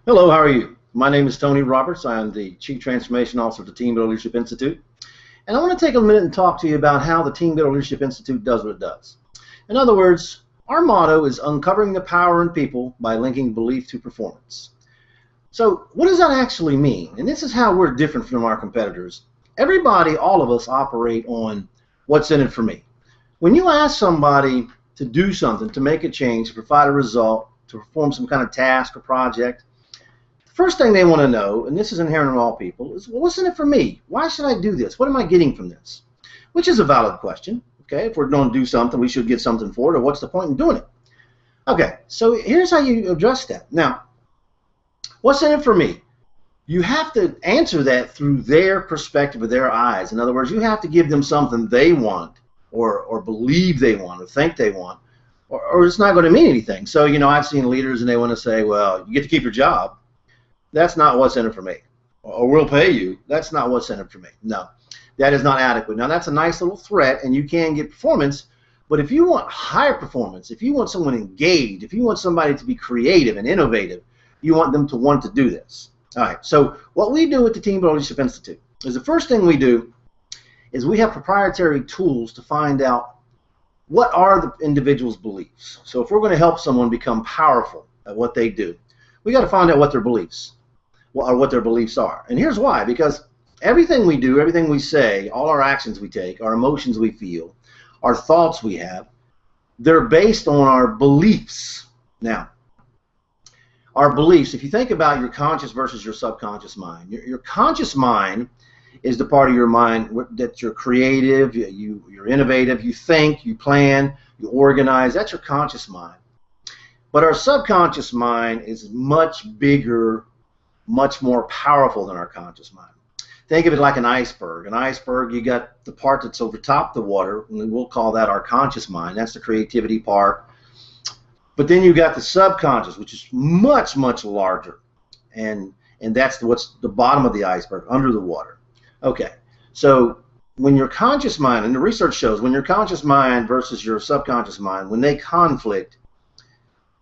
Hello, how are you? My name is Tony Roberts. I am the Chief Transformation Officer of the Team Builder Leadership Institute. And I want to take a minute and talk to you about how the Team Builder Leadership Institute does what it does. In other words, our motto is uncovering the power in people by linking belief to performance. So what does that actually mean? And this is how we're different from our competitors. Everybody, all of us, operate on what's in it for me. When you ask somebody to do something, to make a change, to provide a result, to perform some kind of task or project, first thing they want to know, and this is inherent in all people, is, well, what's in it for me? Why should I do this? What am I getting from this? Which is a valid question. Okay, if we're going to do something, we should get something for it, or what's the point in doing it? Okay, so here's how you address that. Now, what's in it for me? You have to answer that through their perspective, or their eyes. In other words, you have to give them something they want, or believe they want, or think they want, or it's not going to mean anything. So, I've seen leaders and they want to say, well, you get to keep your job. That's not what's in it for me. Or we'll pay you. That's not what's in it for me. No, that is not adequate. Now, that's a nice little threat, and you can get performance, but if you want higher performance, if you want someone engaged, if you want somebody to be creative and innovative, you want them to want to do this. All right, so what we do at the Team Builder Leadership Institute is the first thing we do is we have proprietary tools to find out what are the individual's beliefs. So if we're going to help someone become powerful at what they do, we got to find out what their beliefs or what their beliefs are. And here's why: because everything we do, everything we say, all our actions we take, our emotions we feel, our thoughts we have, they're based on our beliefs. Now, our beliefs, if you think about your conscious versus your subconscious mind, your conscious mind is the part of your mind that you're creative, you're innovative, you think, you plan, you organize. That's your conscious mind. But our subconscious mind is much bigger, much more powerful than our conscious mind. Think of it like an iceberg. An iceberg, you got the part that's over top the water, and we'll call that our conscious mind. That's the creativity part. But then you got the subconscious, which is much, much larger. And that's what's the bottom of the iceberg, under the water. Okay, so when your conscious mind, and the research shows, when your conscious mind versus your subconscious mind, when they conflict,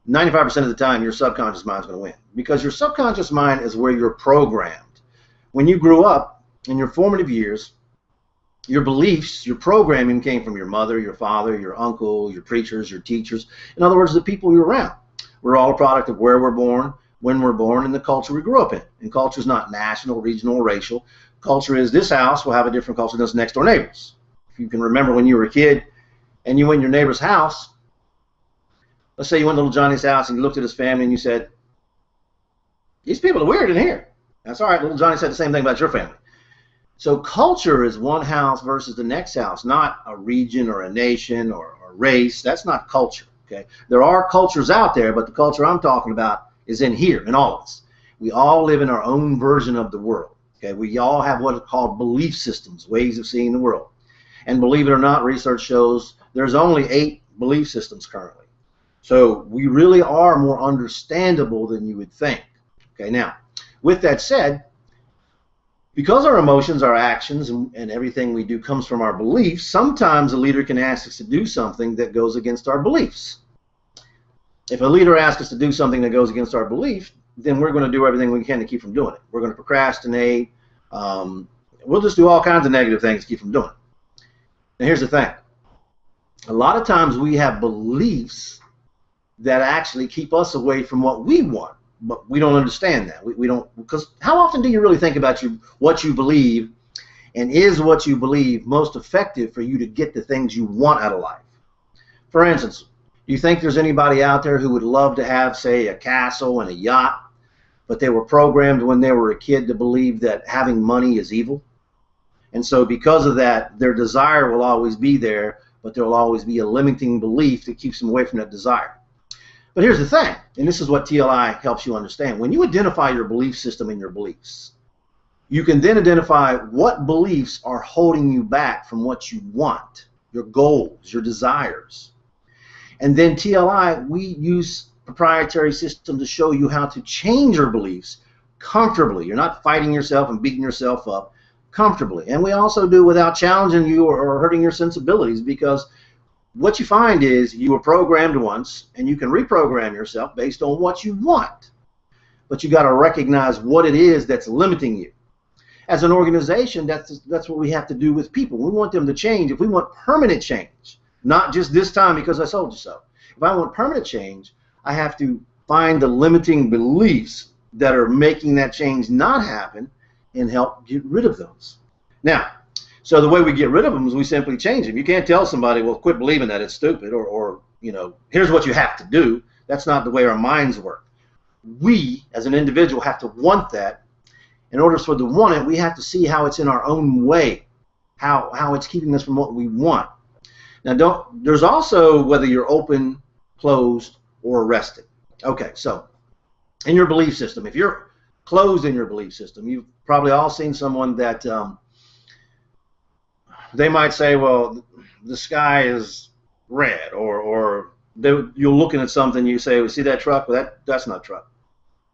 95% of the time your subconscious mind is going to win, because your subconscious mind is where you're programmed. When you grew up in your formative years, your beliefs, your programming came from your mother, your father, your uncle, your preachers, your teachers. In other words, the people you're around. We're all a product of where we're born, when we're born, and the culture we grew up in. And culture is not national, regional, or racial. Culture is this house will have a different culture than its next door neighbors. If you can remember when you were a kid and you went in your neighbor's house, let's say you went to little Johnny's house and you looked at his family and you said, these people are weird in here. That's all right. Little Johnny said the same thing about your family. So culture is one house versus the next house, not a region or a nation or a race. That's not culture. Okay? There are cultures out there, but the culture I'm talking about is in here, in all of us. We all live in our own version of the world. Okay? We all have what are called belief systems, ways of seeing the world. And believe it or not, research shows there's only 8 belief systems currently. So we really are more understandable than you would think. Okay, now, with that said, because our emotions, our actions, and everything we do comes from our beliefs, sometimes a leader can ask us to do something that goes against our beliefs. If a leader asks us to do something that goes against our belief, then we're going to do everything we can to keep from doing it. We're going to procrastinate. We'll just do all kinds of negative things to keep from doing it. Now, here's the thing. A lot of times we have beliefs that actually keep us away from what we want, but we don't understand that. We don't, because how often do you really think about what you believe, and is what you believe most effective for you to get the things you want out of life? For instance, do you think there's anybody out there who would love to have, say, a castle and a yacht, but they were programmed when they were a kid to believe that having money is evil? And so because of that, their desire will always be there, but there will always be a limiting belief that keeps them away from that desire. But here's the thing, and this is what TLI helps you understand. When you identify your belief system and your beliefs, you can then identify what beliefs are holding you back from what you want, your goals, your desires. And then TLI, we use proprietary system to show you how to change your beliefs comfortably. You're not fighting yourself and beating yourself up, comfortably. And we also do without challenging you or hurting your sensibilities, because what you find is you were programmed once, and you can reprogram yourself based on what you want. but you got to recognize what it is that's limiting you. As an organization, that's what we have to do with people. We want them to change. If we want permanent change, not just this time because I told you so. If I want permanent change, I have to find the limiting beliefs that are making that change not happen and help get rid of those. Now, so the way we get rid of them is we simply change them. You can't tell somebody, well, quit believing that, it's stupid, or you know, here's what you have to do. That's not the way our minds work. We, as an individual, have to want that. In order for to want it, we have to see how it's in our own way, how it's keeping us from what we want. Now, there's also whether you're open, closed, or arrested. Okay, so in your belief system, if you're closed in your belief system, you've probably all seen someone that they might say, well, the sky is red, or you're looking at something, you say, well, see that truck? Well, that's not a truck.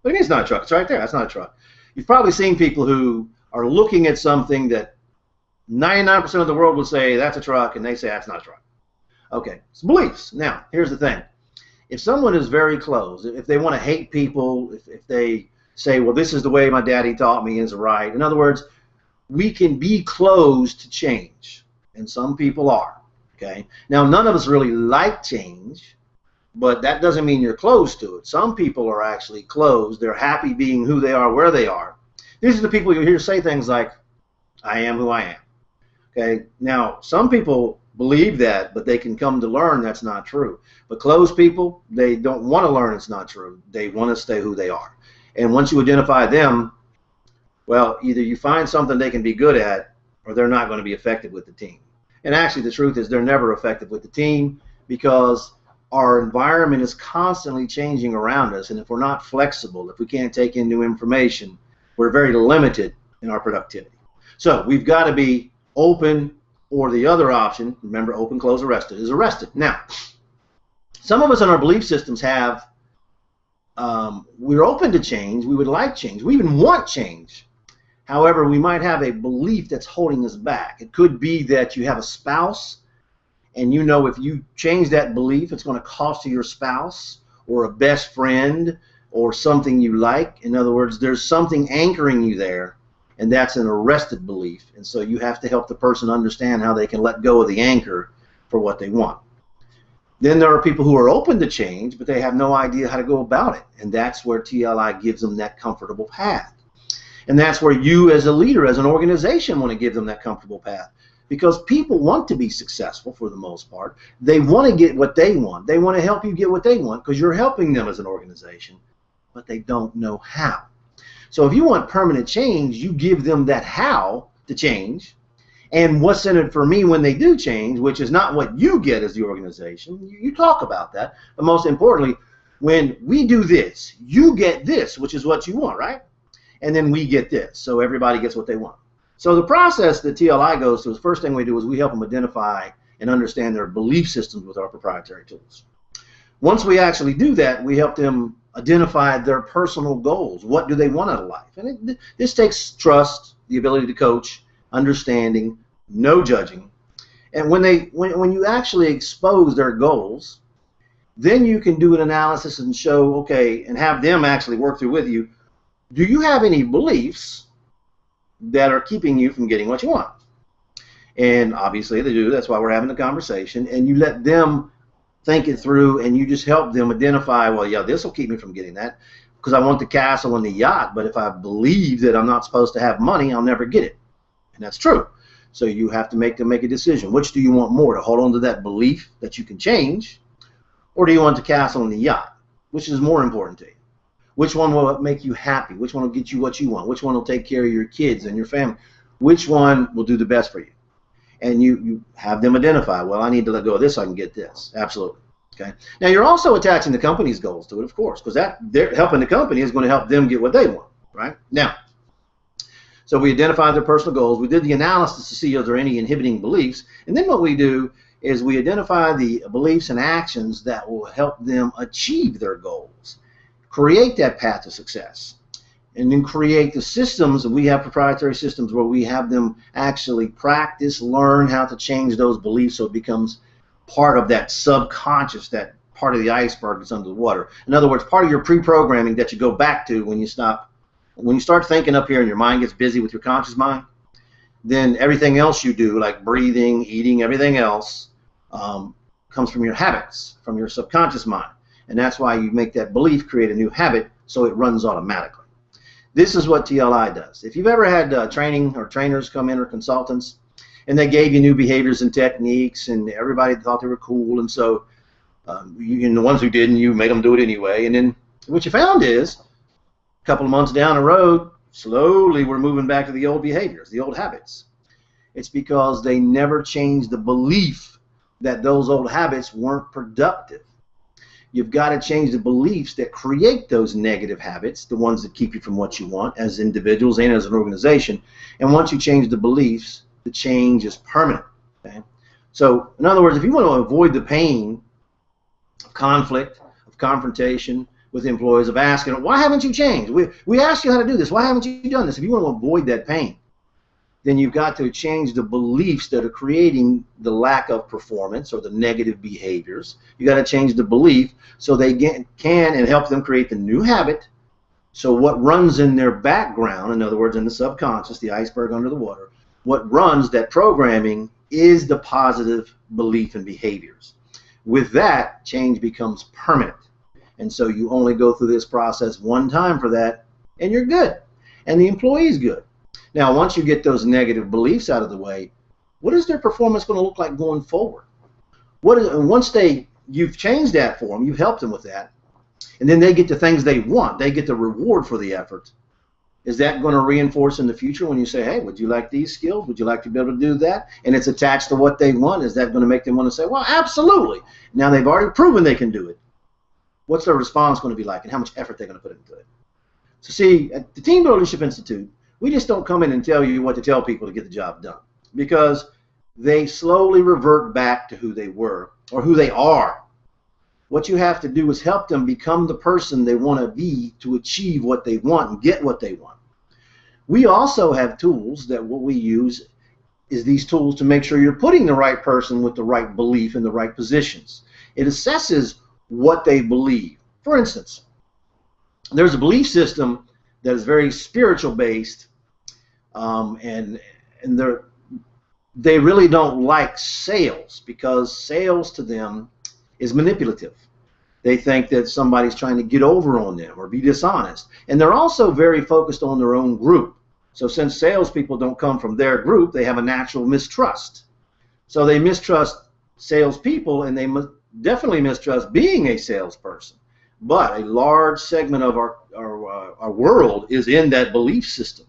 What do you mean it's not a truck? It's right there. That's not a truck. You've probably seen people who are looking at something that 99% of the world would say that's a truck, and they say that's not a truck. Okay, it's beliefs. Now, here's the thing. If someone is very closed, if they want to hate people, if they say, well, this is the way my daddy taught me is right. In other words, we can be closed to change, and some people are. Okay. Now, none of us really like change, but that doesn't mean you're closed to it. Some people are actually closed. They're happy being who they are, where they are. These are the people you hear say things like, I am who I am. Okay. Now, some people believe that, but they can come to learn that's not true. But closed people, they don't want to learn it's not true. They want to stay who they are. And once you identify them, well, either you find something they can be good at, or they're not going to be effective with the team. And actually, the truth is they're never effective with the team because our environment is constantly changing around us. And if we're not flexible, if we can't take in new information, we're very limited in our productivity. So we've got to be open, or the other option, remember, open, close, arrested, is arrested. Now, some of us in our belief systems have, we're open to change, we would like change, we even want change. However, we might have a belief that's holding us back. It could be that you have a spouse, and you know if you change that belief, it's going to cost you your spouse, or a best friend, or something you like. In other words, there's something anchoring you there, and that's an arrested belief. And so you have to help the person understand how they can let go of the anchor for what they want. Then there are people who are open to change, but they have no idea how to go about it. And that's where TLI gives them that comfortable path. And that's where you as a leader, as an organization, want to give them that comfortable path. Because people want to be successful for the most part. They want to get what they want. They want to help you get what they want because you're helping them as an organization, but they don't know how. So if you want permanent change, you give them that how to change and what's in it for me when they do change, which is not what you get as the organization. You talk about that. But most importantly, when we do this, you get this, which is what you want, right? And then we get this. So everybody gets what they want. So the process that TLI goes through, the first thing we do is we help them identify and understand their belief systems with our proprietary tools. Once we actually do that, we help them identify their personal goals. What do they want out of life? And this takes trust, the ability to coach, understanding, no judging. And when you actually expose their goals, then you can do an analysis and show, okay, and have them actually work through with you, do you have any beliefs that are keeping you from getting what you want? And obviously they do. That's why we're having the conversation. And you let them think it through, and you just help them identify, well, yeah, this will keep me from getting that because I want the castle and the yacht, but if I believe that I'm not supposed to have money, I'll never get it. And that's true. So you have to make them make a decision. Which do you want more, to hold on to that belief that you can change, or do you want the castle and the yacht? Which is more important to you? Which one will make you happy? Which one will get you what you want? Which one will take care of your kids and your family? Which one will do the best for you? And you have them identify, well, I need to let go of this so I can get this. Absolutely. Okay. Now, you're also attaching the company's goals to it, of course, because they're helping the company is going to help them get what they want, right? Now, so we identified their personal goals. We did the analysis to see if there are any inhibiting beliefs. And then what we do is we identify the beliefs and actions that will help them achieve their goals, create that path to success, and then create the systems. And we have proprietary systems where we have them actually practice, learn how to change those beliefs so it becomes part of that subconscious, that part of the iceberg that's under the water. In other words, part of your pre-programming that you go back to when you start thinking up here and your mind gets busy with your conscious mind, then everything else you do, like breathing, eating, everything else, comes from your habits, from your subconscious mind. And that's why you make that belief create a new habit so it runs automatically. This is what TLI does. If you've ever had training or trainers come in or consultants, and they gave you new behaviors and techniques, and everybody thought they were cool, and so the ones who didn't, you made them do it anyway. And then what you found is, a couple of months down the road, slowly we're moving back to the old behaviors, the old habits. It's because they never changed the belief that those old habits weren't productive. You've got to change the beliefs that create those negative habits, the ones that keep you from what you want as individuals and as an organization. And once you change the beliefs, the change is permanent. Okay? So, in other words, if you want to avoid the pain of conflict, of confrontation with employees, of asking, why haven't you changed? We asked you how to do this. Why haven't you done this? If you want to avoid that pain, then you've got to change the beliefs that are creating the lack of performance or the negative behaviors. You've got to change the belief so they can and help them create the new habit. So what runs in their background, in other words, in the subconscious, the iceberg under the water, what runs that programming is the positive belief and behaviors. With that, change becomes permanent. And so you only go through this process one time for that, and you're good. And the employee's good. Now, once you get those negative beliefs out of the way, what is their performance going to look like going forward? Once you've changed that for them, you've helped them with that, and then they get the things they want, they get the reward for the effort. Is that going to reinforce in the future when you say, hey, would you like these skills? Would you like to be able to do that? And it's attached to what they want. Is that going to make them want to say, well, absolutely. Now they've already proven they can do it. What's their response going to be like, and how much effort they're going to put into it? So see, at the Team Building Leadership Institute, we just don't come in and tell you what to tell people to get the job done, because they slowly revert back to who they were or who they are. What you have to do is help them become the person they want to be to achieve what they want and get what they want. We also have tools that what we use is these tools to make sure you're putting the right person with the right belief in the right positions. It assesses what they believe. For instance, there's a belief system that is very spiritual based, and they really don't like sales, because sales to them is manipulative. They think that somebody's trying to get over on them or be dishonest. And they're also very focused on their own group. So since salespeople don't come from their group, they have a natural mistrust. So they mistrust salespeople, and they definitely mistrust being a salesperson. But a large segment of our world is in that belief system.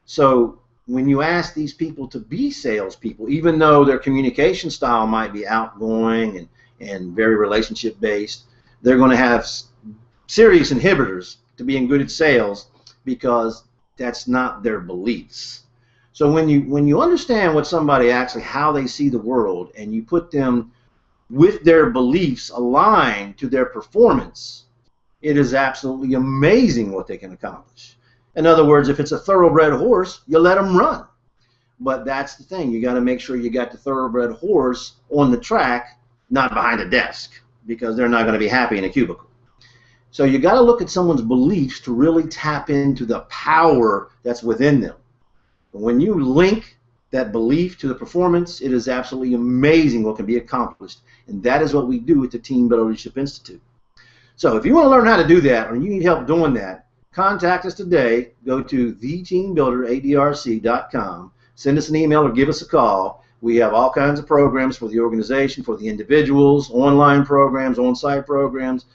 So when you ask these people to be salespeople, even though their communication style might be outgoing and very relationship based, they're going to have serious inhibitors to being good at sales, because that's not their beliefs. So when you understand what somebody actually, how they see the world, and you put them with their beliefs aligned to their performance, it is absolutely amazing what they can accomplish. In other words, if it's a thoroughbred horse, you let them run. But that's the thing. You got to make sure you got the thoroughbred horse on the track, not behind a desk, because they're not going to be happy in a cubicle. So you got to look at someone's beliefs to really tap into the power that's within them. When you link that belief to the performance, it is absolutely amazing what can be accomplished. And that is what we do at the Team Building Leadership Institute. So if you want to learn how to do that, or you need help doing that, contact us today. Go to theteambuilderadrc.com. Send us an email or give us a call. We have all kinds of programs for the organization, for the individuals, online programs, on-site programs.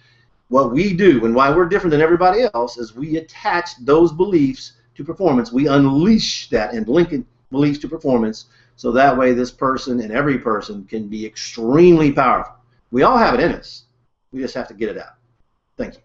What we do and why we're different than everybody else is we attach those beliefs to performance. We unleash that and link beliefs to performance, so that way this person and every person can be extremely powerful. We all have it in us. We just have to get it out. Thank you.